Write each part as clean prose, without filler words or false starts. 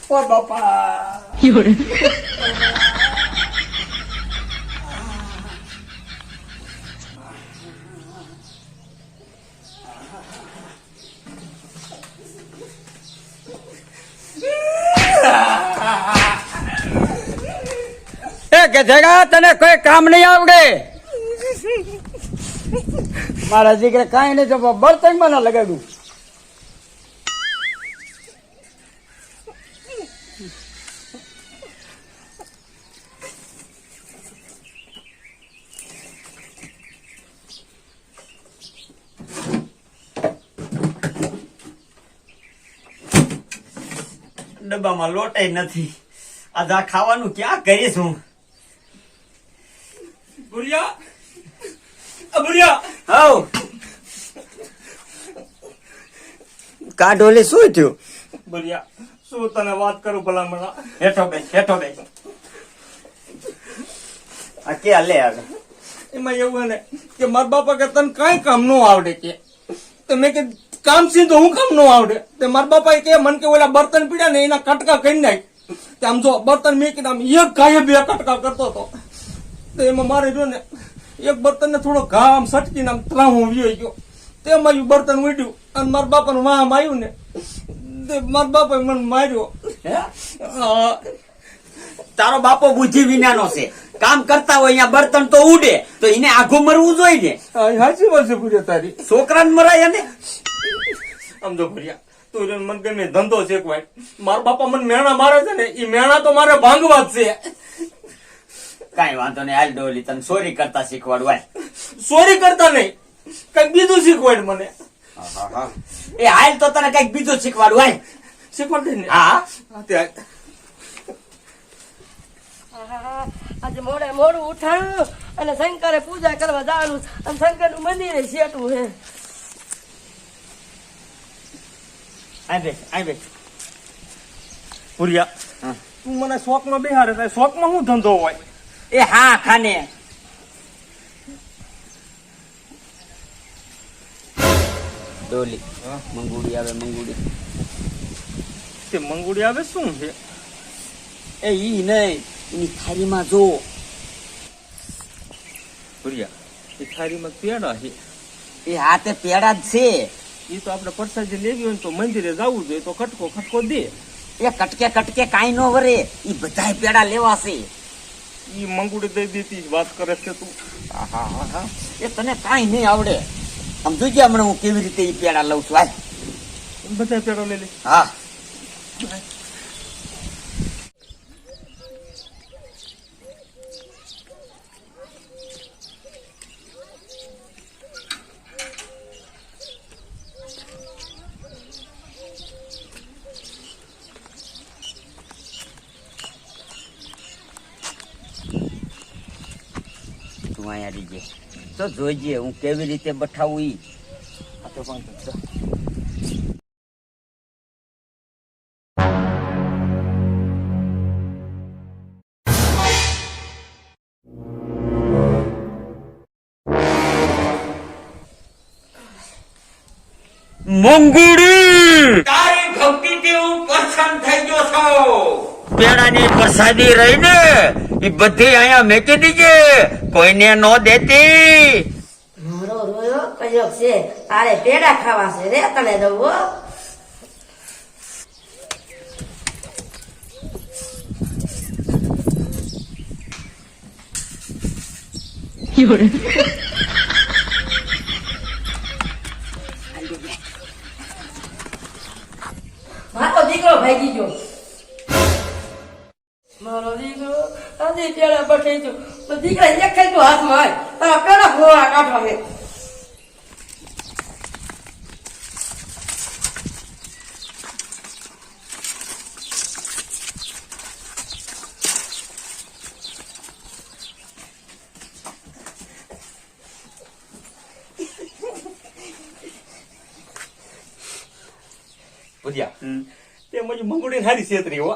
ઓ બાપા કે જગા તને કોઈ કામ નહીં આવડે મારા દીકરા કાંઈ નહીં તો બર્તન માં ના લગાડું ડબ્બામાં લોટાઈ નથી આજ આ ખાવાનું ક્યાં કરીશ હું કાઢોલી શું થયું બરિયા શું તને વાત કરું ભલા મને હેઠો બે આ કે લે આવે એમાં એવું ને કે મારા બાપા કે તને કઈ કામ નો આવડે કે તો મેં કે કામ છે તો હું કામ નો આવડે તે મારા બાપા કે મને કે ઓલા બર્તન પીડ્યા ને એના કટકા કરી નાખ તે આમ જો બર્તન મેં કીધું એક ગાયે બે કટકા કરતો હતો તો એમાં મારે જો ને એક બર્તન ને થોડો ઘા આમ સટકીને આમ ત્રાહું વ્યો ગયો તેમાં બર્તન ઉડ્યું અને મારા બાપા નું વામ આવ્યું ને તે મારા બાપા મને માર્યો તારો બાપો બુદ્ધિ વિનાનો છે કામ કરતા હોય અહીંયા બર્તન તો ઉડે તો એને આઘું મરવું જોઈએ ને સાચી વાત છે પૂરી તારી છોકરાને મરાય ને આમ જો ભર્યા તું મને ગમે ધંધો શીખવાય મારા બાપા મને મેણા મારે છે ને એ મેણા તો મારે ભાંગવા જ છે કઈ વાંધો નહીં હાલ ડોલી તને ચોરી કરતા શીખવાડવાય ચોરી કરતા નહીં કઈક બીજું શીખવાડ મને એ હાલ તો તને કઈક બીજું શીખવાડવાય શીખવાડ દે ને હા આજે મોડું ઉઠાણું અને શંકરે પૂજા કરવા જવાનું અને શંકર નું મંદિર શેટું હે આય પુરિયા તું મને શોખ માં બેહારે શોખ માં શું ધંધો હોય એ હા ખાને ડોલી મંગુડી આવે મંગુડી તે મંગુડી આવે શું છે એ ઈ નહીં એની થાળીમાં જો પુરિયા એ થાળીમાં પેડા છે એ હાથે પેડા જ છે એ તો આપણે પ્રસાદી લેવી હોય તો મંદિરે જવું જોઈએ તો ખટકો દે એ કટકે કાંઈ નો વરે ઈ બધાય પેડા લેવાશે ઈ મંગુડી દઈ દેતી વાત કરે છે તું હા એ તને કાંઈ નહીં આવડે આમ જોજે હમણાં હું કેવી રીતે ઈ પેડા લઉં છું હાલ બધા પેડા લઈ લે હા તું અહીંયા રીજે તો જોઈજે હું કેવી રીતે બઠાવું ઈ આ તો પણ મંગુડી તારી ભક્તિથી હું પ્રસન્ન થઈ ગયો છું પેડાની પ્રસાદી રહી ને એ બધી અહીંયા મેકી દીજે કોઈને નો દેતી મારો રોયો કયો છે તારે પેડા ખાવા છે રે તને દઉં હો મારો દીકરો ભાગી ગયો મારો દીકરો આજે પેડા બઠાઈ ગયો તો દીકરા એક ખાઈ તો હાથમાં આય તારા પેડા ફોડા કાઢવા હે ભુજિયા તે મજુ મંગુડી હારી છેતરી હો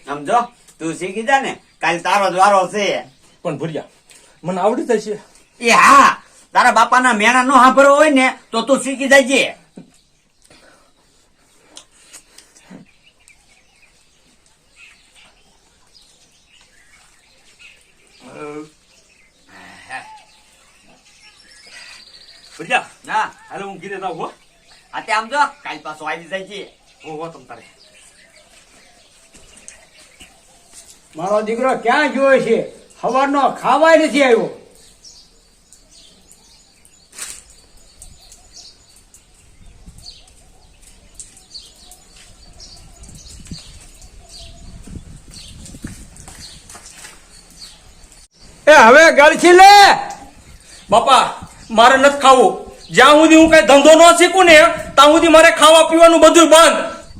સમજો તું શીખી જા ને કાલ તારો જ વારો છે પણ ભુજિયા મને આવડી જાય છે એ હા તારા બાપાના મેણા નો સાંભળવો હોય ને તો તું શીખી જજે હા હાલો હું ઘીરે જાઉં હો. આ તે આમ જો કાલ પાછો આવી જાય છે. હો તમ તારે. મારો દીકરો ક્યાં ગયો છે? સવારનો ખાવાય નથી આવ્યો. એ હવે ગળછી લે. બાપા મારે નથી ખાવું. જ્યાં સુધી હું કઈ ધંધો ન શીખું ને ત્યાં સુધી મારે ખાવા પીવાનું બધું બંધ.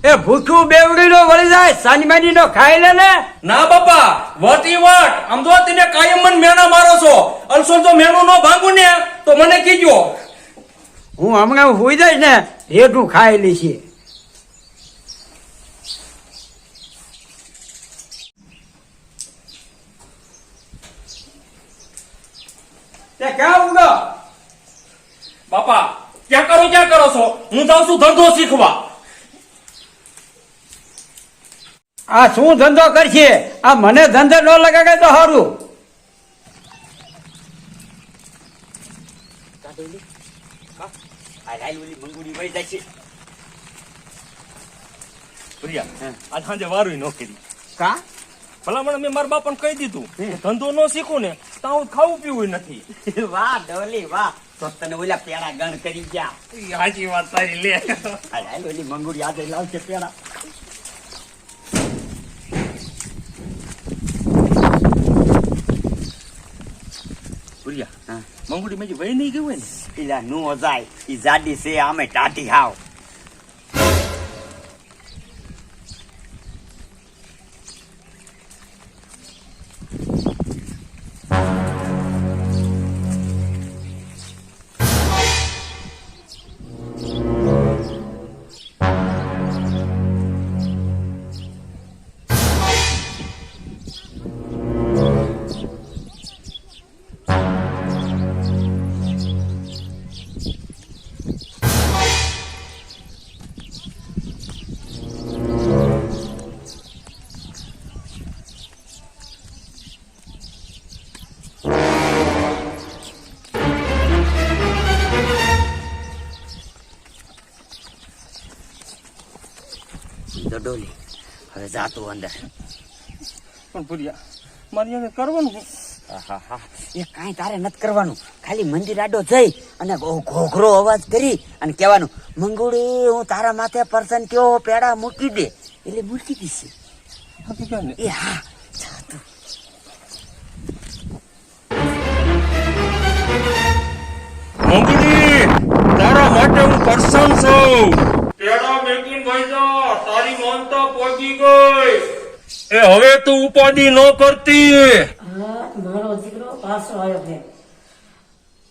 એ ભૂખ્યું બેવડી નો વળી જાય, સાનમાની નો ખાઈ લે ને. ના બાપા વટ ઈ વટ. આમ જો તમે કાયમ મને મેણા મારો છો. અલસો જો મેણું ન ભાંગું ને તો મને કીજો. હું હમણાં હોઈ જઈશ ને હેઠું ખાઈ લઈશ. તે ક્યાં ઉગો? બાપા ક્યાં કરો છો? હું જાઉં છું ધંધો શીખવા. આ શું ધંધો કરશે? આ મને ધંધો ન લગાડે તો સારું. આ રાયલી મંગુડી વહી જાય છે. પ્રિયા આજ સાંજે વારું ન કરી. કા ભલામણ મેં મારા બાપાને કહી દીધું ધંધો ન શીખું ને તો હું ખાવું પીવું નથી. વાહ ડોલી વાહ. તો તને ઓલા પેડા ગણ કરી ગયા. સાચી વાત તારી લે. આ રાયલી મંગુડી આજે લાવશે પેડા. પ્રિયા મંગુડી મેજી વહી નહીં ગયું હોય ને. પેલા નો જાય ઈ જાડી છે આમે ટાટી હાવ. ડોલી હવે જાતું અંદર. પણ પ્રિયા મારી એને કરવાનું શું? હા એ કાંઈ તારે નથી કરવાનું. ખાલી મંદિર આડો જઈ અને ઘોઘરો અવાજ કરી અને કહેવાનું મંગુડી હું તારા માથે પરસન કયો પેડા મૂકી દે એટલે મૂકી દીશે. હકીકત ને એ હા જાતું. મંગુડી તારા માટે હું પરસન છું. પેડા મેકીન ભાઈ જા તારી માનતા પહોંચી ગઈ. એ હવે તું ઉપાધિ ન કરતી. હા મારો દીકરો પાછો આવ્યો છે.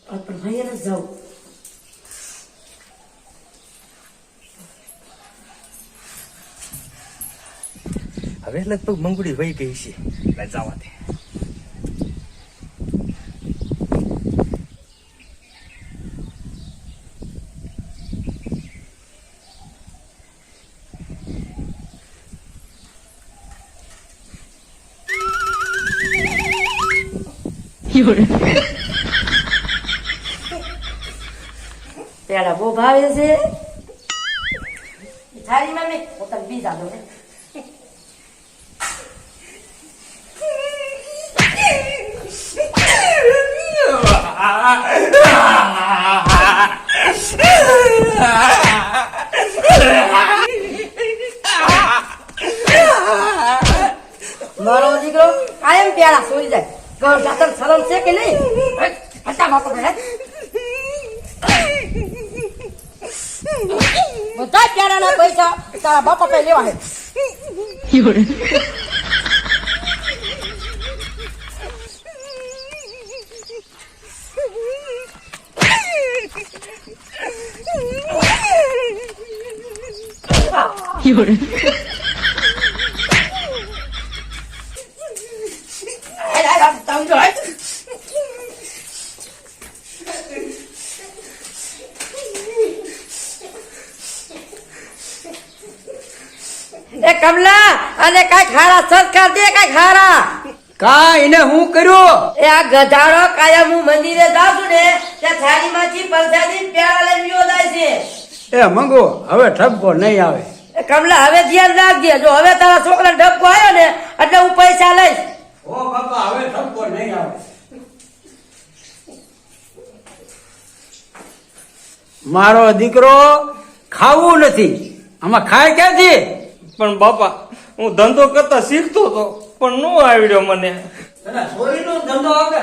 પણ ભાઈ જ જાઉં. હવે લગભગ મંગુડી વહી ગઈ છે. જવા દે. પેલા બહુ ભાવે છે. થાળી માં મેં પોતાને બીજા દો ને. મારો દીકરો કાયમ પેલા સોઈ જાય. ગૌ જાતર શરમ છે કે નહીં? હટા બાપો બધા પ્યારાના પૈસા તારા બાપા પાસે લેવા હે. એ કમલા અને કઈ ખારા સંસ્કાર દે કઈ ખારા. કા એને હું કર્યું? એ આ ગધાડો કાયમ હું મંદિરે જાઉં છું ને ત્યાં થાળીમાંથી પલસાથી પેડા લઈને વિયો જાય છે. એ મંગુ હવે ઠપકો નહીં આવે. એ કમલા હવે ધ્યાન રાખજે. જો હવે તારા છોકરા ઢબકો આવ્યો ને એટલે હું પૈસા લઈશ. ઓ બાપા હવે ઠપકો નહીં આવે. મારો દીકરો ખાવું નથી, આમાં ખાય ક્યાંથી? પણ બાપા હું ધંધો કરતા શીખતો હતો પણ નો આવડ્યો મને. તને ચોરીનો ધંધો આવે?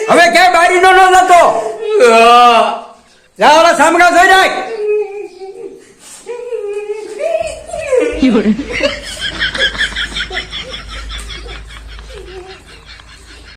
હવે ક્યાંય બારીનો ન જતો. જા ઓલા સામડા જોઈ નાખ.